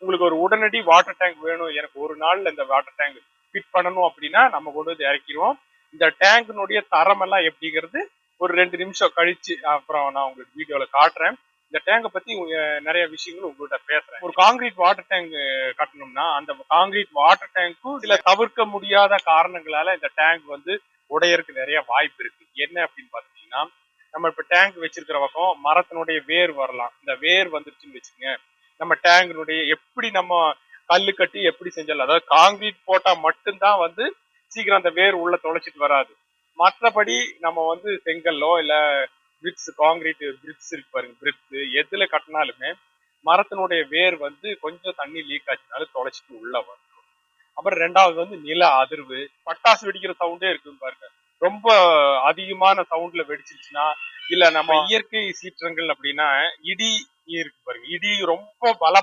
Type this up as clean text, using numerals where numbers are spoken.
உங்களுக்கு ஒரு உடனடி வாட்டர் டேங்க் வேணும், எனக்கு ஒரு நாள்ல இந்த வாட்டர் டேங்க் ஃபிட் பண்ணணும் அப்படின்னா நம்ம கொண்டு வந்து இறக்கிடுவோம். இந்த டேங்கினுடைய தரம் எல்லாம் எப்படிங்கிறது ஒரு 2 நிமிஷம் கழிச்சு அப்புறம் நான் உங்களுக்கு வீடியோல காட்டுறேன். இந்த டேங்கை பத்தி நிறைய விஷயங்கள் உங்கள்கிட்ட பேசுறேன். ஒரு காங்கிரீட் வாட்டர் டேங்க் கட்டணும்னா அந்த காங்கிரீட் வாட்டர் டேங்க்கும் சில தவிர்க்க முடியாத காரணங்களால இந்த டேங்க் வந்து உடையறதுக்கு நிறைய வாய்ப்பு இருக்கு. என்ன அப்படின்னு பாத்தீங்கன்னா, நம்ம இப்ப டேங்க் வச்சிருக்கிற பக்கம் மரத்தினுடைய வேர் வரலாம். இந்த வேர் வந்துருச்சுன்னு வச்சுங்க, நம்ம டேங்கினுடைய எப்படி நம்ம கல்லு கட்டி எப்படி செஞ்சாலும், அதாவது காங்கிரீட் போட்டா மட்டும்தான் வந்து சீக்கிரம் அந்த வேர் உள்ள தொலைச்சிட்டு வராது. மற்றபடி நம்ம வந்து செங்கல்லோ இல்ல பிரிக்ஸ், காங்கிரீட் பிரிக்ஸ் இருக்கு பாருங்க, பிரிக்ஸ் எதுல கட்டினாலுமே மரத்தினுடைய வேர் வந்து கொஞ்சம் தண்ணி லீக் ஆச்சுனாலும் தொலைச்சிட்டு உள்ள வரும். அப்புறம் ரெண்டாவது வந்து நில அதிர்வு, பட்டாசு வெடிக்கிற சவுண்டே இருக்குன்னு பாருங்க. ரொம்ப அதிகமான சவுண்ட்ல வெடிச்சிருச்சுன்னா, இல்ல நம்ம இயற்கை சீற்றங்கள் அப்படின்னா இடி இருக்கு பாருங்க, இடி ரொம்ப பலமா